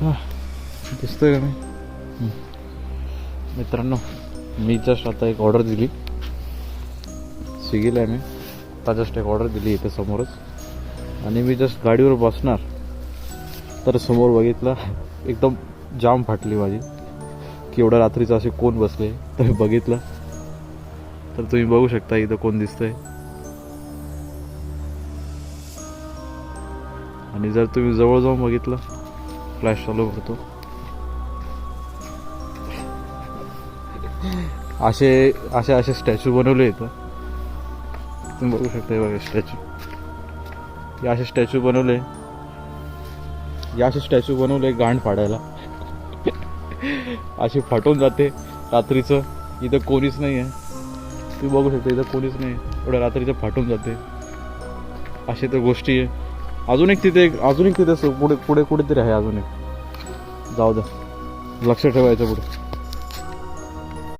हां दिसतोय का मी मित्रांनो, मी जस्ट आता एक ऑर्डर दिली स्विगीला आहे. मी आता जस्ट एक ऑर्डर दिली इथे समोरच, आणि मी जस्ट गाडीवर बसणार तर समोर बघितलं एकदम जाम फाटली माझी की एवढ्या रात्रीचं असे कोण बसले. तर बघितलं तर तुम्ही बघू शकता इथं कोण दिसतंय. आणि जर तुम्ही जवळ जाऊन बघितलं फ्लॅश चालू करतो, असे असे असे स्टॅच्यू बनवले इथं. तुम्ही बघू शकता हे बघा स्टॅच्यू, हे असे स्टॅच्यू बनवले, हे असे स्टॅच्यू बनवले गांड फाडायला. अशी फाटून जाते रात्रीचं. इथं कोणीच नाही आहे, तुम्ही बघू शकता इथं कोणीच नाही, एवढ्या रात्रीचं फाटून जाते. अशी तर गोष्टी आहे. अजून एक तिथे पुढे पुढे कुठेतरी आहे अजून एक. जाऊ द्या, लक्ष ठेवायचं पुढे.